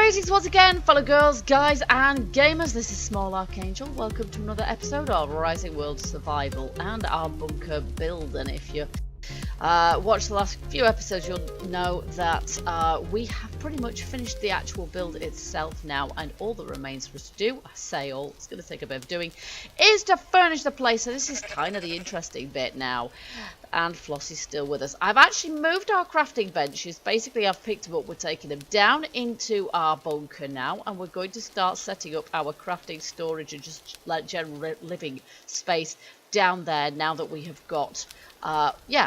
Greetings once again, fellow girls, guys and gamers. This is Small Archangel. Welcome to another episode of Rising World Survival and our bunker build. And if you watched the last few episodes, you'll know that we have pretty much finished the actual build itself now, and all that remains for us to do, I say all, it's going to take a bit of doing, is to furnish the place. So this is kind of the interesting bit now. And Flossie's still with us. I've actually moved our crafting benches. Basically, I've picked them up. We're taking them down into our bunker now. And we're going to start setting up our crafting storage and just like general living space down there now that we have got,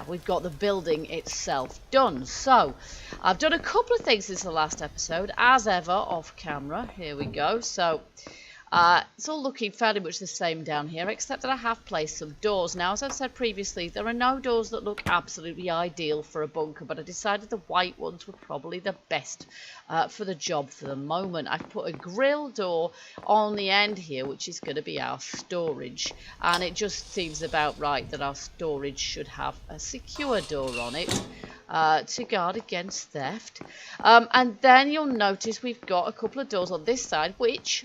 we've got the building itself done. So, I've done a couple of things since the last episode. As ever, off camera. Here we go. So, it's all looking fairly much the same down here, except that I have placed some doors. Now, as I've said previously, there are no doors that look absolutely ideal for a bunker, but I decided the white ones were probably the best for the job for the moment. I've put a grill door on the end here, which is going to be our storage, and it just seems about right that our storage should have a secure door on it. To guard against theft. And then you'll notice we've got a couple of doors on this side, which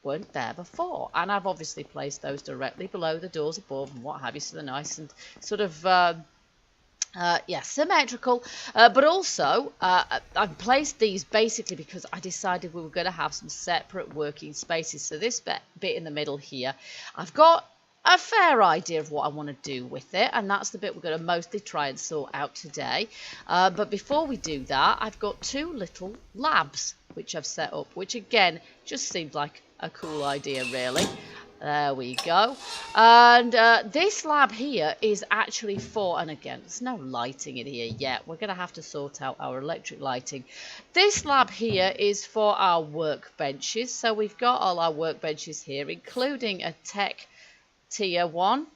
weren't there before, and I've obviously placed those directly below the doors above and what have you, so they're nice and sort of symmetrical, but also I've placed these basically because I decided we were going to have some separate working spaces. So this bit in the middle here, I've got a fair idea of what I want to do with it, and that's the bit we're going to mostly try and sort out today. But before we do that, I've got two little labs which I've set up, which again just seemed like a cool idea, really. There we go. And this lab here is actually for, and again, there's no lighting in here yet. We're going to have to sort out our electric lighting. This lab here is for our workbenches. So we've got all our workbenches here, including a tech tier 1.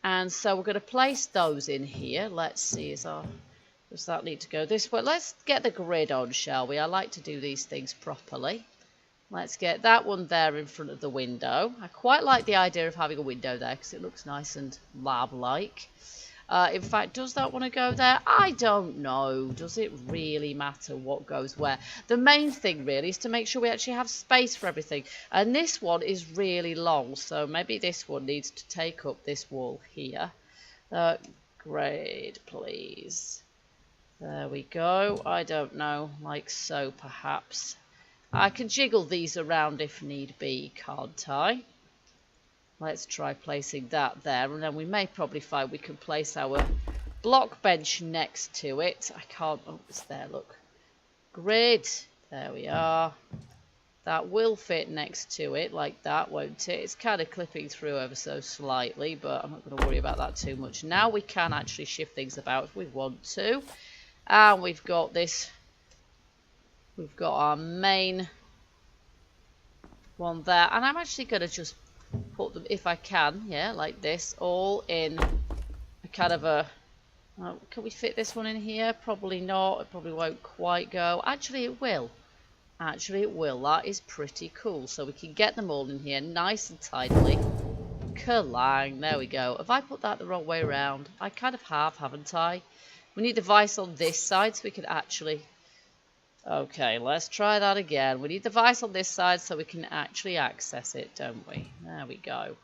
And so we're going to place those in here. Let's see, does that need to go this way? Let's get the grid on, shall we? I like to do these things properly. Let's get that one there in front of the window. I quite like the idea of having a window there because it looks nice and lab-like. In fact, does that want to go there? I don't know. Does it really matter what goes where? The main thing really is to make sure we actually have space for everything. And this one is really long, so maybe this one needs to take up this wall here. Great, please. There we go. I don't know, like so perhaps. I can jiggle these around if need be, can't I? Let's try placing that there, and then we may probably find we can place our block bench next to it. I can't, oh, it's there, look. Grid, there we are. That will fit next to it like that, won't it? It's kind of clipping through ever so slightly, but I'm not going to worry about that too much. Now we can actually shift things about if we want to. And we've got this. We've got our main one there, and I'm actually going to just put them, if I can, yeah, like this, all in a kind of a, can we fit this one in here? Probably not. It probably won't quite go. Actually, it will. Actually, it will. That is pretty cool. So we can get them all in here nice and tidily. Kerlang. There we go. Have I put that the wrong way around? I kind of have, haven't I? We need the vice on this side so we can actually... Okay, let's try that again. We need the vice on this side so we can actually access it, don't we? There we go.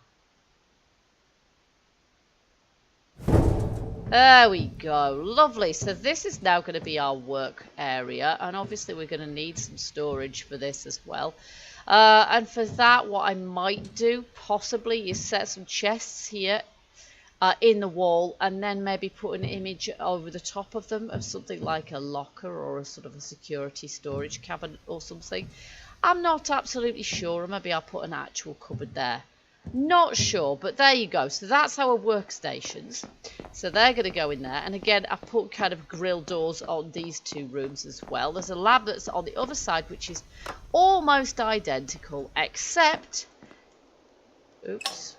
There we go. Lovely. So this is now going to be our work area, and obviously we're going to need some storage for this as well. And for that, what I might do possibly is set some chests here in the wall, and then maybe put an image over the top of them of something like a locker or a sort of a security storage cabinet or something. I'm not absolutely sure, or maybe I'll put an actual cupboard there. Not sure, but there you go. So that's our workstations. So they're going to go in there. And again, I put kind of grill doors on these two rooms as well. There's a lab that's on the other side, which is almost identical, except... Oops.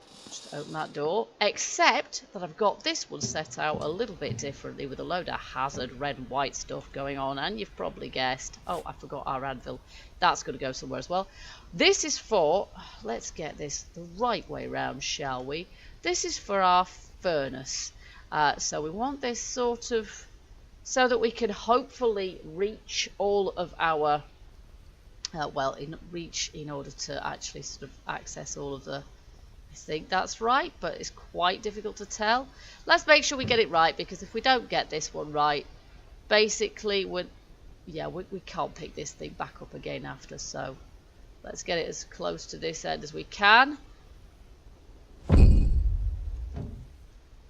Open that door, except that I've got this one set out a little bit differently with a load of hazard red and white stuff going on, and you've probably guessed, oh, I forgot our anvil. That's going to go somewhere as well. This is for, let's get this the right way round, shall we? This is for our furnace. So we want this sort of so that we can hopefully reach all of our well, in reach in order to actually sort of access all of the... I think that's right, but it's quite difficult to tell. Let's make sure we get it right, because if we don't get this one right, basically we can't pick this thing back up again after. So let's get it as close to this end as we can.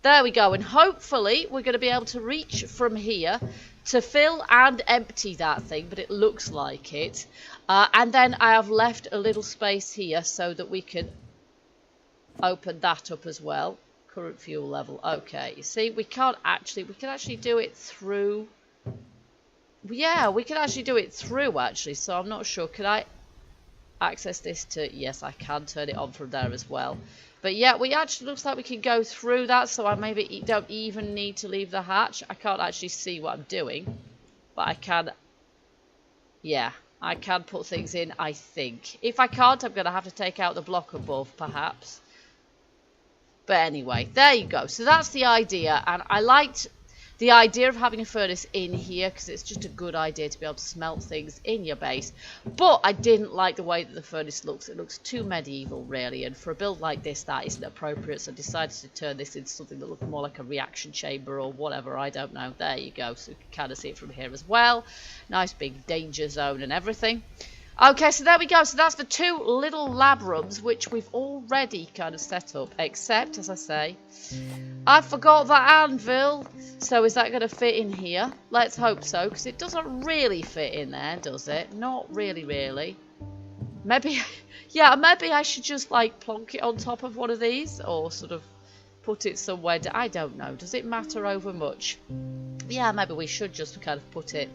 There we go, and hopefully we're going to be able to reach from here to fill and empty that thing, but it looks like it. And then I have left a little space here so that we can open that up as well. Current fuel level. Okay, you see, we can actually do it through. Yeah, we can actually do it through, actually, so I'm not sure. Can I access this to... Yes, I can turn it on from there as well. But yeah, we actually looks like we can go through that, so I maybe don't even need to leave the hatch. I can't actually see what I'm doing, but I can... Yeah, I can put things in, I think. If I can't, I'm going to have to take out the block above, perhaps. But anyway, there you go. So that's the idea, and I liked the idea of having a furnace in here because it's just a good idea to be able to smelt things in your base. But I didn't like the way that the furnace looks. It looks too medieval, really, and for a build like this, that isn't appropriate. So I decided to turn this into something that looked more like a reaction chamber or whatever. I don't know. There you go. So you can kind of see it from here as well. Nice big danger zone and everything. Okay, so there we go. So that's the two little lab rooms, which we've already kind of set up, except, as I say, I forgot that anvil. So is that going to fit in here? Let's hope so, because it doesn't really fit in there, does it? Not really, really. Maybe, yeah, maybe I should just, like, plonk it on top of one of these, or sort of put it somewhere. I don't know. Does it matter over much? Yeah, maybe we should just kind of put it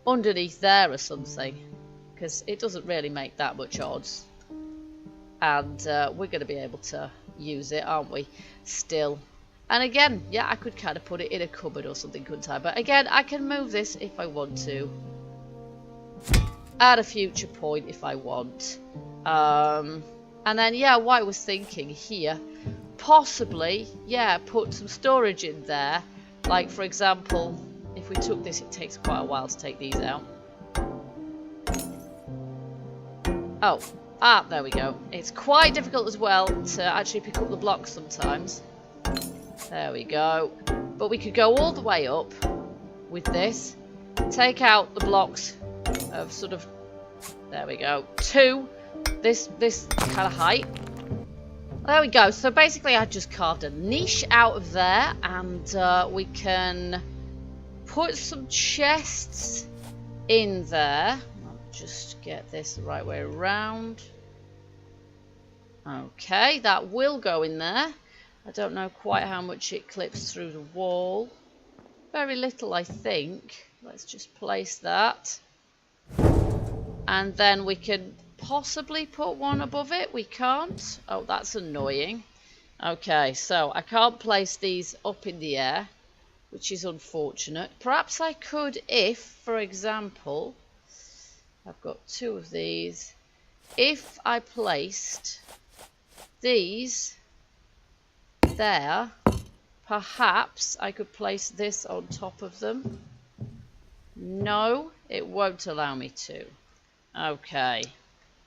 underneath there or something, because it doesn't really make that much odds, and we're going to be able to use it, aren't we, still. And again, yeah, I could kind of put it in a cupboard or something, couldn't I? But again, I can move this if I want to at a future point if I want. And then, yeah, what I was thinking here, possibly, yeah, put some storage in there. Like, for example, if we took this, it takes quite a while to take these out. Oh, there we go. It's quite difficult as well to actually pick up the blocks sometimes. There we go. But we could go all the way up with this. Take out the blocks of sort of... There we go. To this kind of height. There we go. So basically I just carved a niche out of there. And we can put some chests in there. Just get this the right way around. Okay, that will go in there. I don't know quite how much it clips through the wall. Very little, I think. Let's just place that. And then we can possibly put one above it. We can't. Oh, that's annoying. Okay, so I can't place these up in the air, which is unfortunate. Perhaps I could if, for example... I've got two of these. If I placed these there, perhaps I could place this on top of them. No, it won't allow me to. Okay.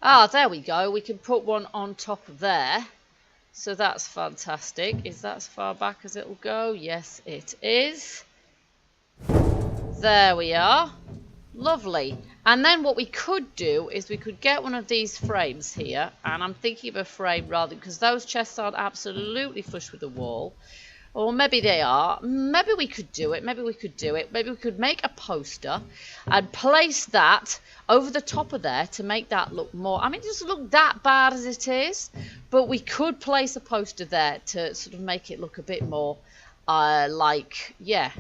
Ah, there we go. We can put one on top of there. So that's fantastic. Is that as far back as it'll go? Yes, it is. There we are. Lovely. And then what we could do is we could get one of these frames here, and I'm thinking of a frame rather, because those chests aren't absolutely flush with the wall, or maybe they are. Maybe we could do it. Maybe we could do it. Maybe we could make a poster and place that over the top of there to make that look more... I mean, it doesn't look that bad as it is, but we could place a poster there to sort of make it look a bit more like, yeah,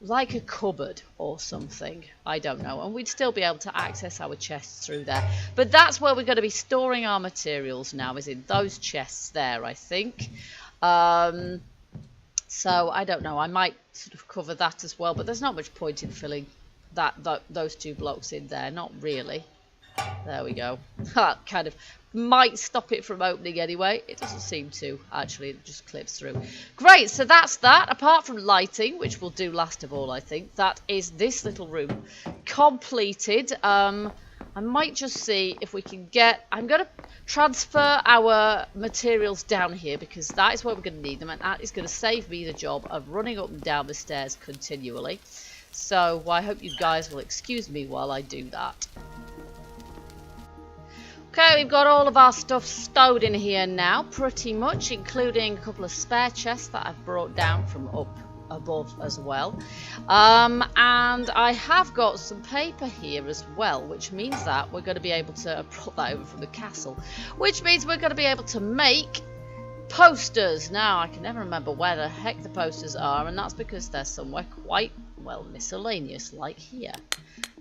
like a cupboard or something. I don't know. And we'd still be able to access our chests through there. But that's where we're going to be storing our materials now, is in those chests there, I think. So I don't know. I might sort of cover that as well. But there's not much point in filling those two blocks in there. Not really. There we go. That kind of might stop it from opening anyway. It doesn't seem to, actually. It just clips through. Great, so that's that. Apart from lighting, which we'll do last of all, I think, that is this little room completed. I might just see if we can get... I'm going to transfer our materials down here because that is where we're going to need them, and that is going to save me the job of running up and down the stairs continually. So I hope you guys will excuse me while I do that. Okay, we've got all of our stuff stowed in here now, pretty much, including a couple of spare chests that I've brought down from up above as well. And I have got some paper here as well, which means that we're going to be able to put that over from the castle, which means we're going to be able to make posters. Now, I can never remember where the heck the posters are, and that's because they're somewhere quite, well, miscellaneous, like here.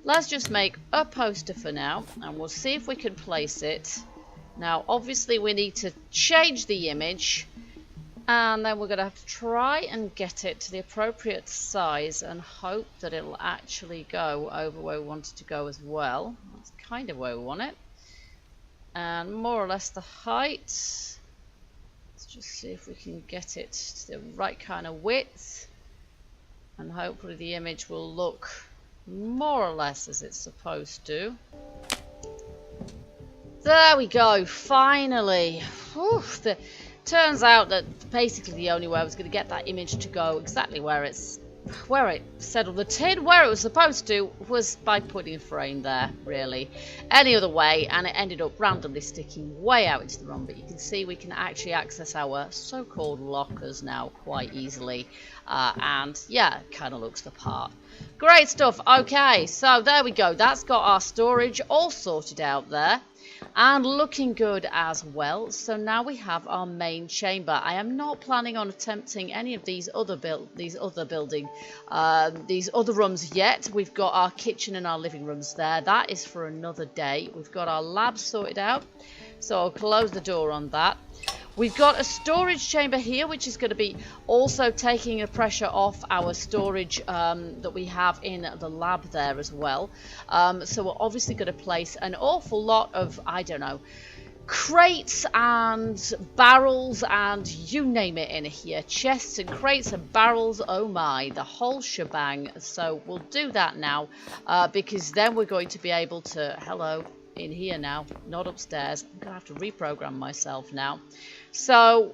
Let's just make a poster for now, and we'll see if we can place it. Now, obviously, we need to change the image, and then we're going to have to try and get it to the appropriate size and hope that it'll actually go over where we want it to go as well. That's kind of where we want it. And more or less the height. Let's just see if we can get it to the right kind of width. And hopefully the image will look more or less as it's supposed to. There we go, finally. Whew, turns out that basically the only way I was going to get that image to go exactly where it said on the tin, where it was supposed to, was by putting a frame there, really. Any other way, and it ended up randomly sticking way out into the room. But you can see we can actually access our so-called lockers now quite easily. And yeah, it kind of looks the part. Great stuff. Okay, so there we go. That's got our storage all sorted out there. And looking good as well. So now we have our main chamber. I am not planning on attempting any of these other rooms yet. We've got our kitchen and our living rooms there. That is for another day. We've got our lab sorted out, so I'll close the door on that. We've got a storage chamber here, which is going to be also taking the pressure off our storage that we have in the lab there as well. So we're obviously going to place an awful lot of, I don't know, crates and barrels and you name it in here. Chests and crates and barrels, oh my, the whole shebang. So we'll do that now because then we're going to be able to, hello, in here now, not upstairs. I'm going to have to reprogram myself now. So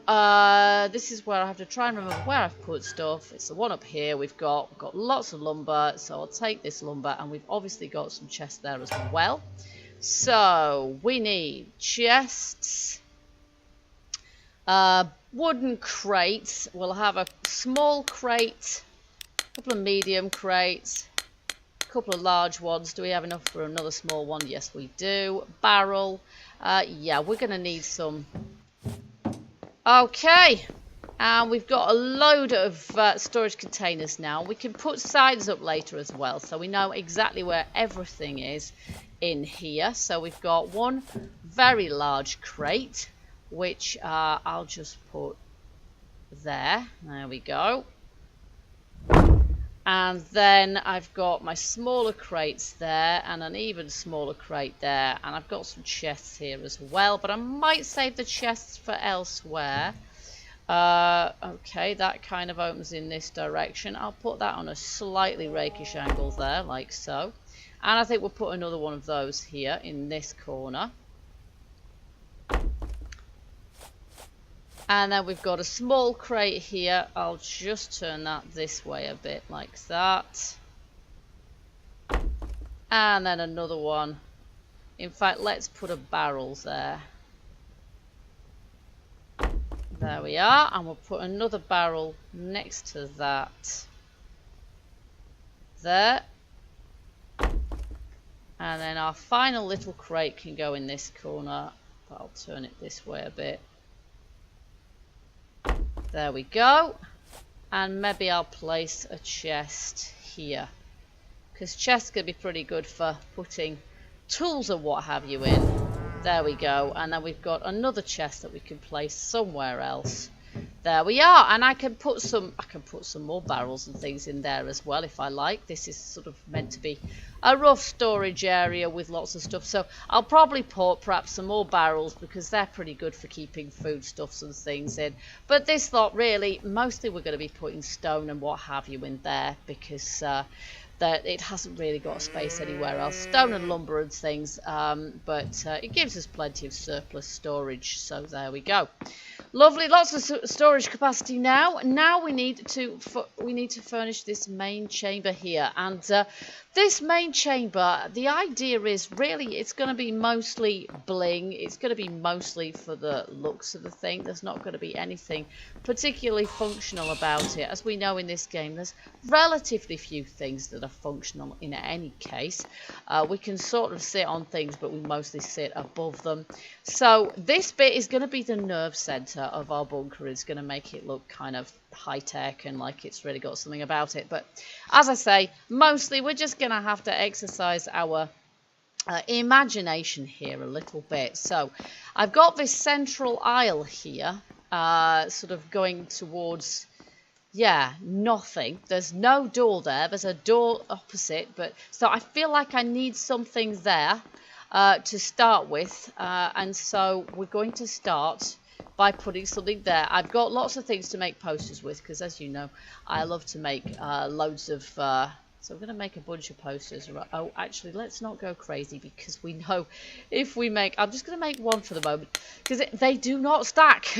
this is where I have to try and remember where I've put stuff. It's the one up here. We've got lots of lumber, so I'll take this lumber, and we've obviously got some chests there as well. So we need chests, wooden crates. We'll have a small crate, a couple of medium crates, a couple of large ones. Do we have enough for another small one? Yes, we do. Barrel. Yeah, we're going to need some. Okay, and we've got a load of storage containers now. We can put signs up later as well, so we know exactly where everything is in here. So we've got one very large crate, which I'll just put there. There we go. And then I've got my smaller crates there and an even smaller crate there. And I've got some chests here as well, but I might save the chests for elsewhere. Okay, that kind of opens in this direction. I'll put that on a slightly rakish angle there, like so. And I think we'll put another one of those here in this corner. And then we've got a small crate here. I'll just turn that this way a bit like that. And then another one. In fact, let's put a barrel there. There we are. And we'll put another barrel next to that. There. And then our final little crate can go in this corner. But I'll turn it this way a bit. There we go. And maybe I'll place a chest here, because chests can be pretty good for putting tools and what have you in. There we go. And then we've got another chest that we can place somewhere else. There we are. And I can put some more barrels and things in there as well if I like. This is sort of meant to be a rough storage area with lots of stuff. So I'll probably put perhaps some more barrels because they're pretty good for keeping foodstuffs and things in. But this lot really, mostly we're going to be putting stone and what have you in there because that it hasn't really got space anywhere else. Stone and lumber and things, but it gives us plenty of surplus storage, so there we go. Lovely, lots of storage capacity now. Now we need to furnish this main chamber here, and this main chamber, the idea is really it's going to be mostly bling. It's going to be mostly for the looks of the thing. There's not going to be anything particularly functional about it. As we know in this game, there's relatively few things that are functional in any case. We can sort of sit on things, but we mostly sit above them. So this bit is going to be the nerve center of our bunker. It's going to make it look kind of high-tech and like it's really got something about it. But as I say, mostly we're just going to have to exercise our imagination here a little bit. So I've got this central aisle here, sort of going towards, yeah, nothing. There's no door there. There's a door opposite, but so I feel like I need something there to start with, and so we're going to start by putting something there. I've got lots of things to make posters with, because as you know, I love to make loads of, so I'm going to make a bunch of posters. Oh, actually, let's not go crazy, because we know if we make, I'm just going to make one for the moment, because they do not stack.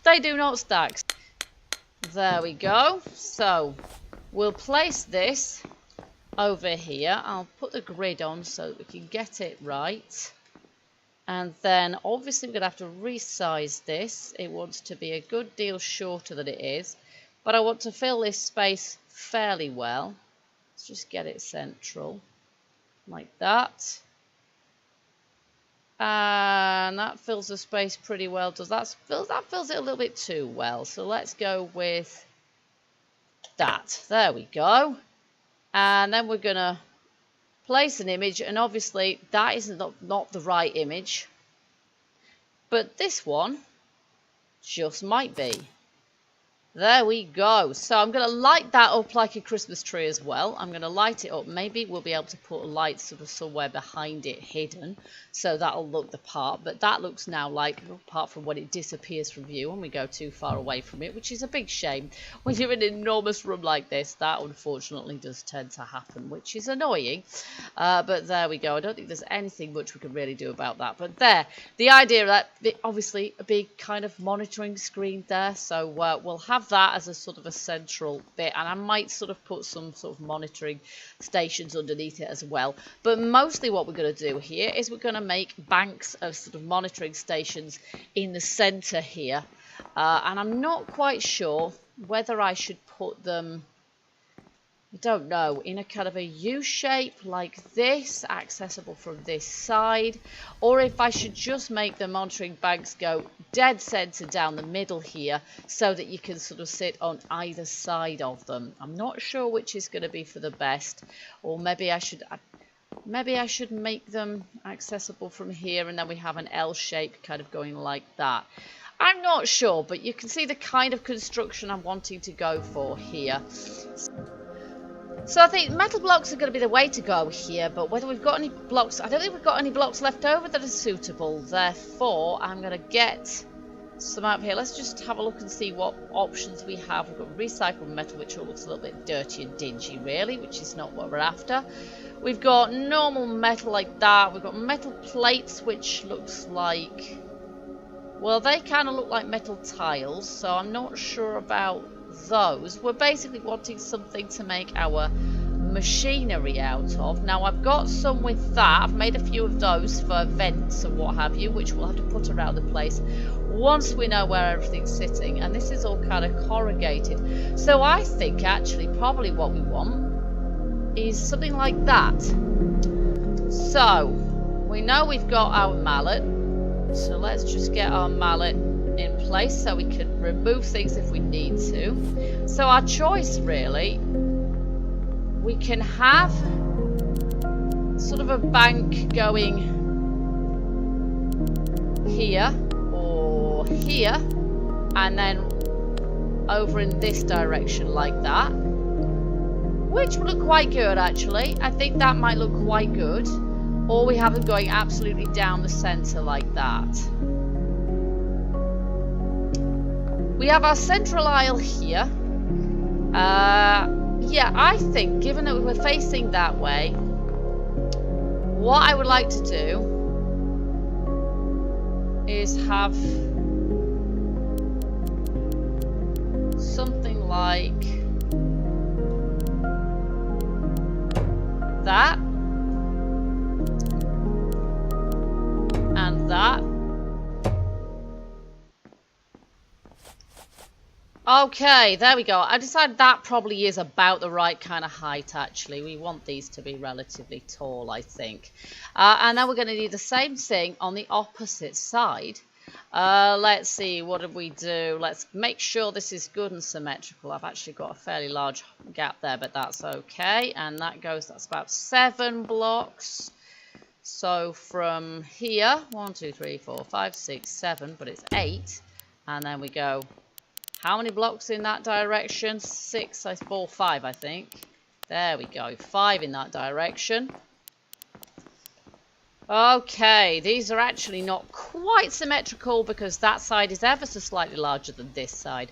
They do not stack. There we go. So we'll place this over here. I'll put the grid on so that we can get it right. And then obviously we're going to have to resize this. It wants to be a good deal shorter than it is. But I want to fill this space fairly well. Let's just get it central. Like that. And that fills the space pretty well. That fills it a little bit too well. So let's go with that. There we go. And then we're going to place an image, and obviously that is not the right image, but this one just might be. There we go. So I'm going to light that up like a Christmas tree as well. I'm going to light it up. Maybe we'll be able to put a light sort of somewhere behind it hidden, so that'll look the part. But that looks now like, apart from when it disappears from view and we go too far away from it, which is a big shame. When you're in an enormous room like this, that unfortunately does tend to happen, which is annoying. But there we go. I don't think there's anything much we can really do about that. But there, the idea that obviously a big kind of monitoring screen there. So we'll have that as a sort of a central bit, and I might sort of put some sort of monitoring stations underneath it as well. But mostly what we're going to do here is we're going to make banks of sort of monitoring stations in the center here, and I'm not quite sure whether I should put them, I don't know, in a kind of a U shape like this, accessible from this side, or if I should just make the monitoring banks go dead center down the middle here, so that you can sort of sit on either side of them. I'm not sure which is going to be for the best, or maybe I should make them accessible from here, and then we have an L shape kind of going like that. I'm not sure, but you can see the kind of construction I'm wanting to go for here. So I think metal blocks are going to be the way to go here, but whether we've got any blocks, I don't think we've got any blocks left over that are suitable. Therefore, I'm going to get some out here. Let's just have a look and see what options we have. We've got recycled metal, which all looks a little bit dirty and dingy, really, which is not what we're after. We've got normal metal like that. We've got metal plates, which looks like, well, they kind of look like metal tiles, so I'm not sure about those. We're basically wanting something to make our machinery out of. Now I've got some with that. I've made a few of those for vents and what have you, which we'll have to put around the place once we know where everything's sitting. And this is all kind of corrugated, so I think actually probably what we want is something like that. So we know we've got our mallet, so let's just get our mallet in place so we can remove things if we need to. So our choice really, we can have sort of a bank going here or here, and then over in this direction like that, which would look quite good actually. I think that might look quite good. Or we have them going absolutely down the center like that. We have our central aisle here. yeah, I think given that we're facing that way, what I would like to do is have something like that and that. Okay, there we go. I decided that probably is about the right kind of height, actually. We want these to be relatively tall, I think. And now we're going to do the same thing on the opposite side. Let's see, what did we do? Let's make sure this is good and symmetrical. I've actually got a fairly large gap there, but that's okay. And that's about 7 blocks. So from here, 1, 2, 3, 4, 5, 6, 7, but it's 8. And then we go... How many blocks in that direction? 6, 4, 5, I think. There we go. 5 in that direction. Okay, these are actually not quite symmetrical because that side is ever so slightly larger than this side.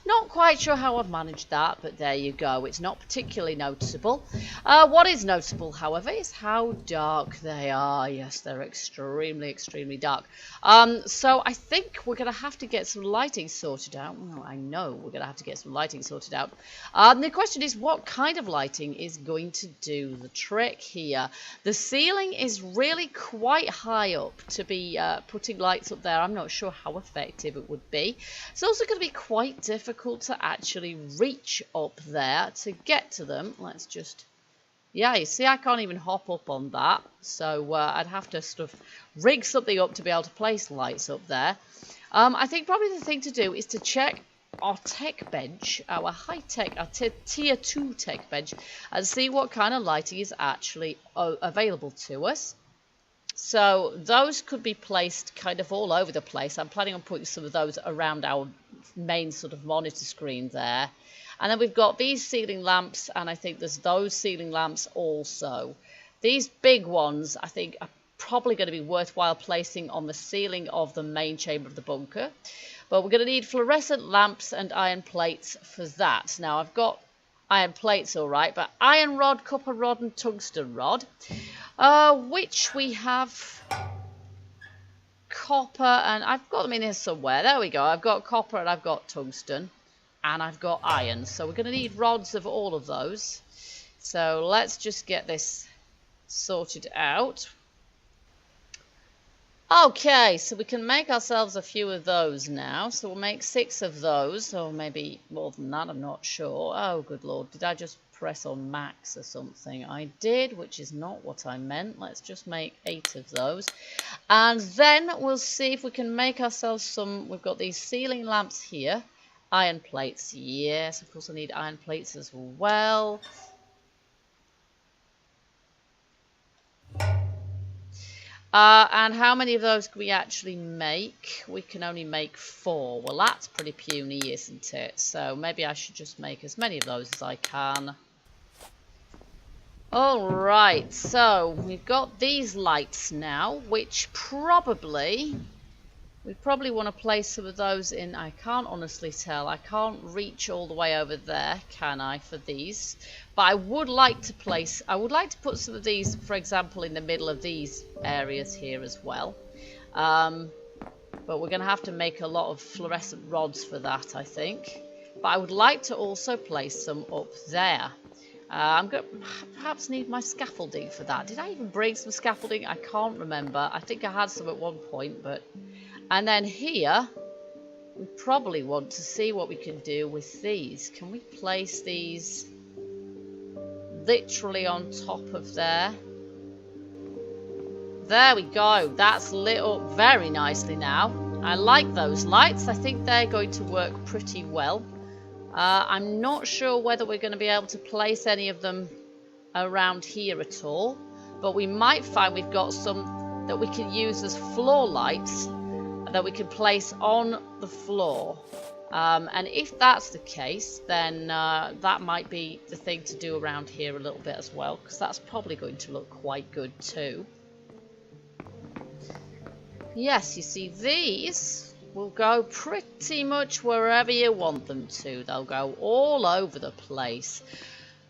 Not quite sure how I've managed that, but there you go. It's not particularly noticeable. What is noticeable, however, is how dark they are. Yes, they're extremely, extremely dark. So I think we're going to have to get some lighting sorted out. Well, I know we're going to have to get some lighting sorted out. The question is, what kind of lighting is going to do the trick here? The ceiling is really quite high up to be putting lights up there. I'm not sure how effective it would be. It's also going to be quite difficult to actually reach up there to get to them. Let's just... Yeah, you see, I can't even hop up on that. So I'd have to sort of rig something up to be able to place lights up there. I think probably the thing to do is to check our tech bench, our high-tech, our tier 2 tech bench, and see what kind of lighting is actually available to us. So those could be placed kind of all over the place. I'm planning on putting some of those around our main sort of monitor screen there. And then we've got these ceiling lamps, and I think there's those ceiling lamps also. These big ones, I think, are probably going to be worthwhile placing on the ceiling of the main chamber of the bunker. But we're going to need fluorescent lamps and iron plates for that. Now, I've got iron plates, all right, but iron rod, copper rod, and tungsten rod, which we have copper, and I've got them in here somewhere. There we go. I've got copper and I've got tungsten, and I've got iron. So we're going to need rods of all of those. So let's just get this sorted out. Okay, so we can make ourselves a few of those now. So we'll make 6 of those, or maybe more than that, I'm not sure. Oh, good Lord, did I just press on max or something? I did, which is not what I meant. Let's just make 8 of those. And then we'll see if we can make ourselves some... We've got these ceiling lamps here. Iron plates, yes, of course I need iron plates as well. And how many of those can we actually make? We can only make 4. Well, that's pretty puny, isn't it? So maybe I should just make as many of those as I can. Alright, so we've got these lights now, which probably... We probably want to place some of those in. I can't honestly tell. I can't reach all the way over there, can I, for these? But I would like to place... I would like to put some of these, for example, in the middle of these areas here as well. But we're going to have to make a lot of fluorescent rods for that, I think. But I would like to also place some up there. I'm going to perhaps need my scaffolding for that. Did I even bring some scaffolding? I can't remember. I think I had some at one point, but... And then here, we probably want to see what we can do with these. Can we place these literally on top of there? There we go. That's lit up very nicely now. I like those lights. I think they're going to work pretty well. I'm not sure whether we're going to be able to place any of them around here at all. But we might find we've got some that we can use as floor lights that we can place on the floor. And if that's the case, then that might be the thing to do around here a little bit as well, because that's probably going to look quite good too. Yes, you see, these will go pretty much wherever you want them to. They'll go all over the place.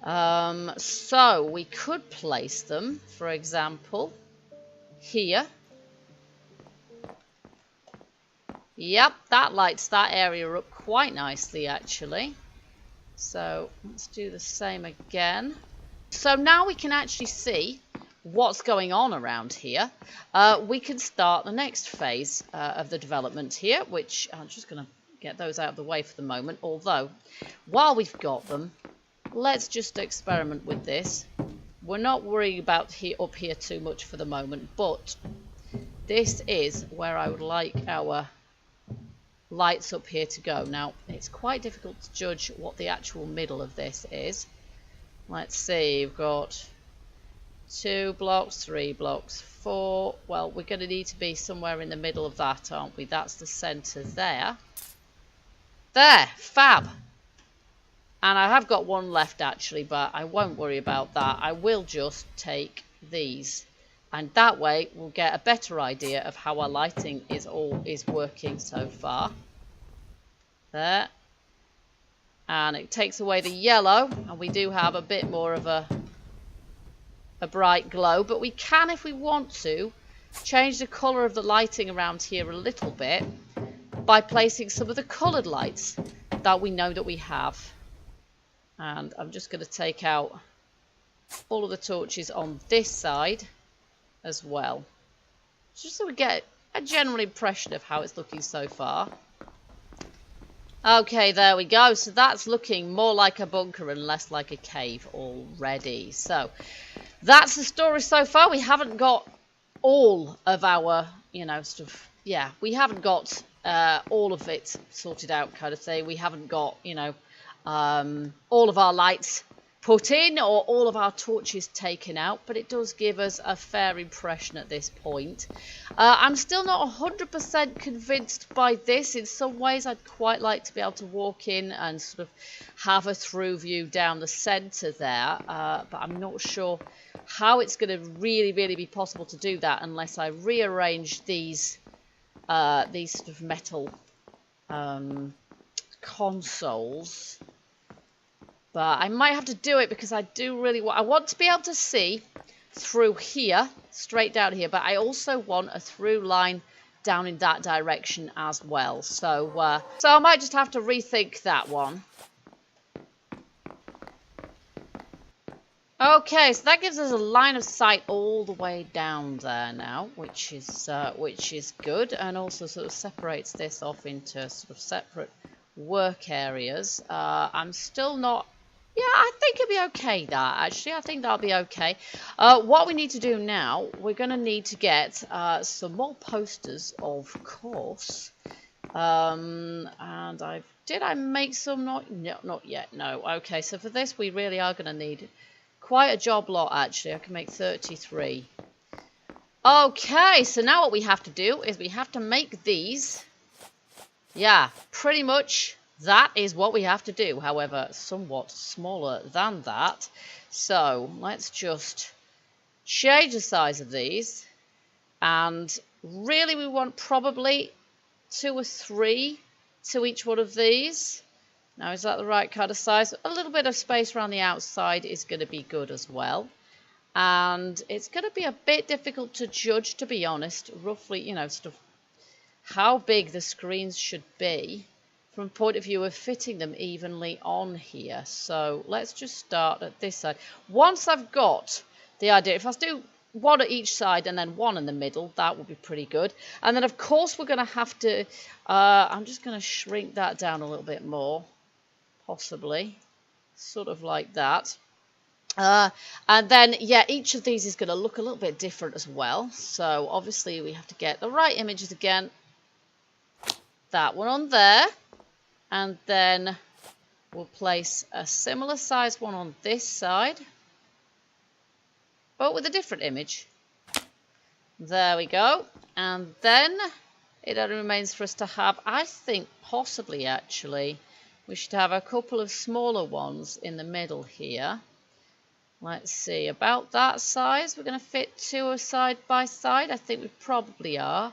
So we could place them, for example, here. Yep, that lights that area up quite nicely, actually. So let's do the same again. So now we can actually see what's going on around here. We can start the next phase of the development here, which I'm just going to get those out of the way for the moment. Although, while we've got them, let's just experiment with this. We're not worrying about up here too much for the moment, but this is where I would like our lights up here to go. Now, it's quite difficult to judge what the actual middle of this is. Let's see, you've got 2 blocks, 3 blocks, 4. Well, we're going to need to be somewhere in the middle of that, aren't we? That's the centre there. There, fab. And I have got one left actually, but I won't worry about that. I will just take these. And that way we'll get a better idea of how our lighting is working so far. There. And it takes away the yellow, and we do have a bit more of a bright glow. But we can, if we want to, change the colour of the lighting around here a little bit by placing some of the coloured lights that we know that we have. And I'm just going to take out all of the torches on this side as well, just so we get a general impression of how it's looking so far. Okay, there we go. So that's looking more like a bunker and less like a cave already. So that's the story so far. We haven't got all of our, stuff. Yeah, we haven't got all of it sorted out, kind of thing. We haven't got, all of our lights put in or all of our torches taken out, but it does give us a fair impression at this point. I'm still not 100% convinced by this. In some ways I'd quite like to be able to walk in and sort of have a through view down the centre there, but I'm not sure how it's going to really be possible to do that unless I rearrange these sort of metal consoles. But I might have to do it because I do really want... I want to be able to see through here, straight down here, but I also want a through line down in that direction as well. So I might just have to rethink that one. Okay, so that gives us a line of sight all the way down there now, which is good, and also sort of separates this off into sort of separate work areas. I'm still not... Yeah, I think it'll be okay, that, actually. I think that'll be okay. What we need to do now, we're going to need to get some more posters, of course. And did I make some? Not yet, no. Okay, so for this, we really are going to need quite a job lot, actually. I can make 33. Okay, so now what we have to do is we have to make these. Yeah, pretty much... that is what we have to do, however, somewhat smaller than that. So let's just change the size of these. And really we want probably 2 or 3 to each one of these. Now, is that the right kind of size? A little bit of space around the outside is going to be good as well. And it's going to be a bit difficult to judge, to be honest, roughly, sort of how big the screens should be from a point of view of fitting them evenly on here. So let's just start at this side. Once I've got the idea, if I do 1 at each side and then 1 in the middle, that would be pretty good. And then of course we're going to have to, I'm just going to shrink that down a little bit more, possibly, sort of like that. And then, yeah, each of these is going to look a little bit different as well. So obviously we have to get the right images again. That one on there. And then we'll place a similar size one on this side, but with a different image. There we go. And then it only remains for us to have, I think possibly actually, we should have a couple of smaller ones in the middle here. Let's see, about that size. We're going to fit 2 side by side. I think we probably are.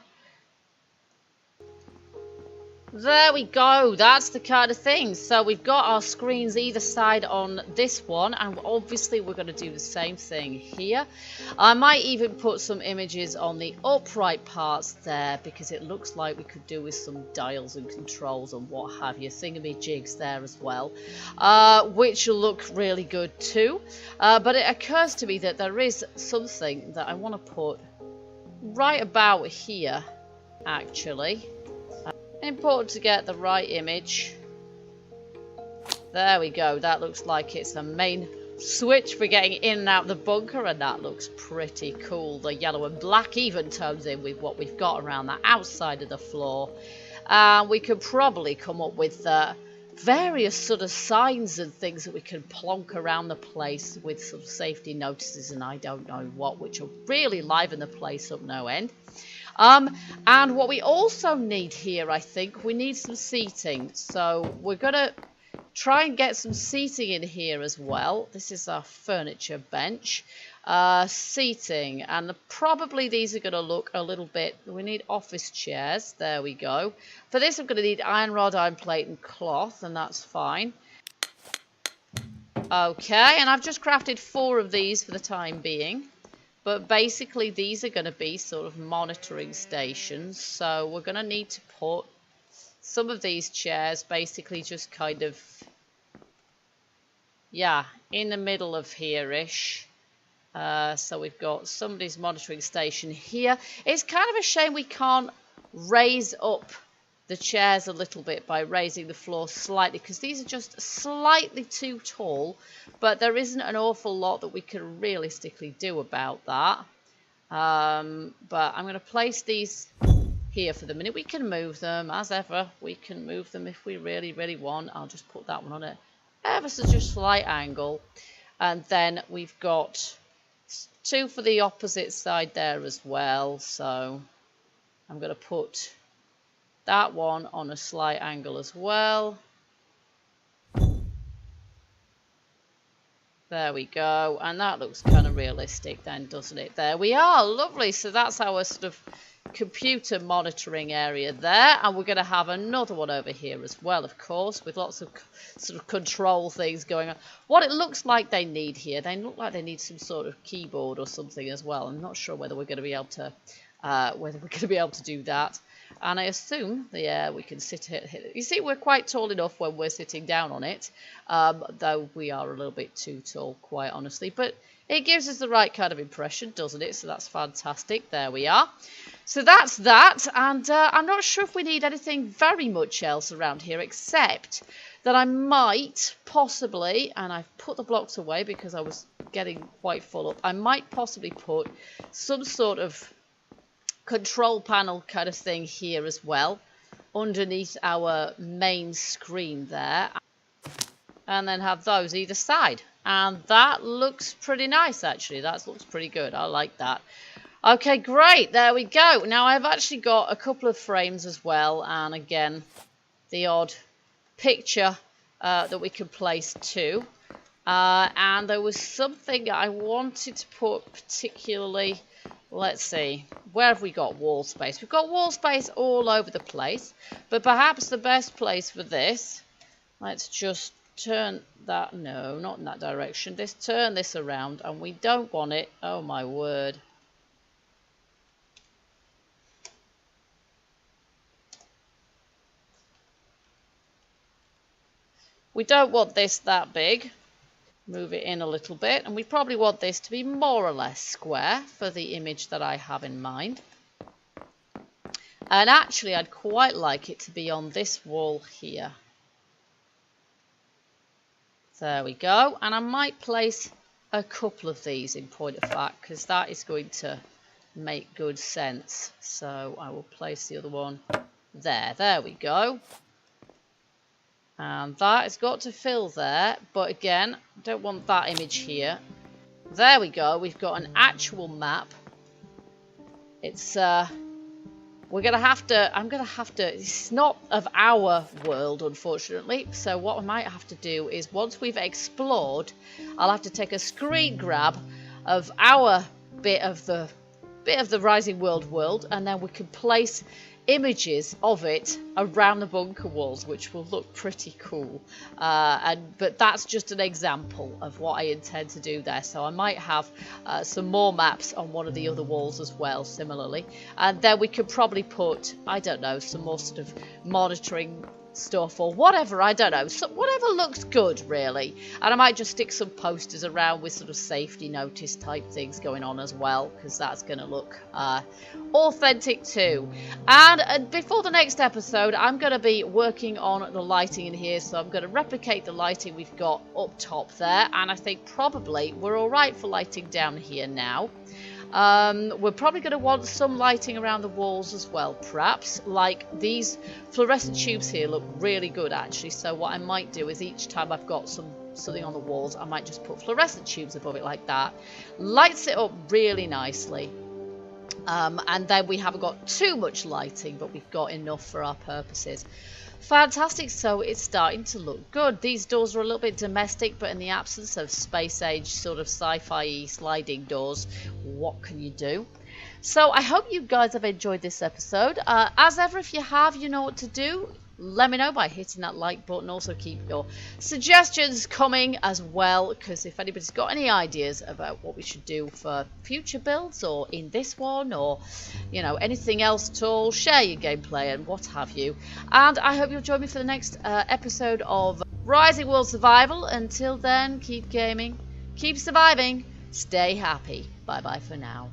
There we go. That's the kind of thing. So we've got our screens either side on this one, and obviously we're going to do the same thing here. I might even put some images on the upright parts there, because it looks like we could do with some dials and controls and what have you, thingamajigs there as well, which will look really good too. But it occurs to me that there is something that I want to put right about here, actually. Important to get the right image. There we go. That looks like it's the main switch for getting in and out of the bunker, and that looks pretty cool. The yellow and black even tones in with what we've got around the outside of the floor. We could probably come up with various sort of signs and things that we can plonk around the place with some safety notices and I don't know what, which will really liven the place up no end. And what we also need here, I think, we need some seating. So we're going to try and get some seating in here as well. This is our furniture bench. Seating, and probably these are going to look a little bit, we need office chairs. There we go. For this I'm going to need iron rod, iron plate and cloth, and that's fine. Okay, and I've just crafted 4 of these for the time being. But basically these are going to be sort of monitoring stations. So we're going to need to put some of these chairs basically just kind of, yeah, in the middle of here-ish. So we've got somebody's monitoring station here. It's kind of a shame we can't raise up the chairs a little bit by raising the floor slightly, because these are just slightly too tall, but there isn't an awful lot that we can realistically do about that. But I'm going to place these here for the minute. We can move them as ever. We can move them if we really want. I'll just put that one on it ever so just slight angle, and then we've got 2 for the opposite side there as well. So I'm going to put that one on a slight angle as well. There we go, and that looks kind of realistic then, doesn't it? There we are, lovely. So that's our sort of computer monitoring area there, and we're going to have another one over here as well, of course, with lots of sort of control things going on. What it looks like they need here, they look like they need some sort of keyboard or something as well. I'm not sure whether we're going to be able to do that. And I assume, yeah, we can sit here. You see, we're quite tall enough when we're sitting down on it, though we are a little bit too tall, quite honestly. But it gives us the right kind of impression, doesn't it? So that's fantastic. There we are. So that's that. And I'm not sure if we need anything very much else around here, except that I might possibly, and I've put the blocks away because I was getting quite full up, I might possibly put some sort of control panel kind of thing here as well underneath our main screen there, and then have those either side, and that looks pretty nice actually. That looks pretty good. I like that. Okay, great, there we go. Now I've actually got a couple of frames as well, and again the odd picture that we can place too, and there was something I wanted to put particularly. Let's see, where have we got wall space? We've got wall space all over the place, but perhaps the best place for this, let's just turn that, no, not in that direction, just turn this around, and we don't want it, oh my word. We don't want this that big. Move it in a little bit, and we probably want this to be more or less square for the image that I have in mind. And actually I'd quite like it to be on this wall here. There we go, and I might place a couple of these in point of fact, because that is going to make good sense. So I will place the other one there we go. And that has got to fill there, but again, I don't want that image here. There we go, we've got an actual map. It's, we're going to have to, I'm going to have to, it's not of our world, unfortunately. So what I might have to do is, once we've explored, I'll have to take a screen grab of our bit of the Rising World, and then we can place images of it around the bunker walls, which will look pretty cool. But that's just an example of what I intend to do there. So I might have some more maps on one of the other walls as well, similarly. And then we could probably put, I don't know, some more sort of monitoring stuff or whatever, I don't know, whatever looks good really. And I might just stick some posters around with sort of safety notice type things going on as well, because that's going to look authentic too. And before the next episode, I'm going to be working on the lighting in here, so I'm going to replicate the lighting we've got up top there, and I think probably we're alright for lighting down here now. We're probably going to want some lighting around the walls as well, perhaps. Like these fluorescent tubes here look really good actually, so what I might do is each time I've got something on the walls, I might just put fluorescent tubes above it like that. Lights it up really nicely. And then we haven't got too much lighting, but we've got enough for our purposes. Fantastic, so it's starting to look good. These doors are a little bit domestic, but in the absence of space age sort of sci-fi sliding doors, what can you do? So I hope you guys have enjoyed this episode. As ever, if you have, you know what to do. Let me know by hitting that like button. Also keep your suggestions coming as well, because if anybody's got any ideas about what we should do for future builds or in this one, or you know, anything else at all, share your gameplay and what have you. And I hope you'll join me for the next episode of Rising World Survival. Until then, keep gaming, keep surviving, stay happy. Bye bye for now.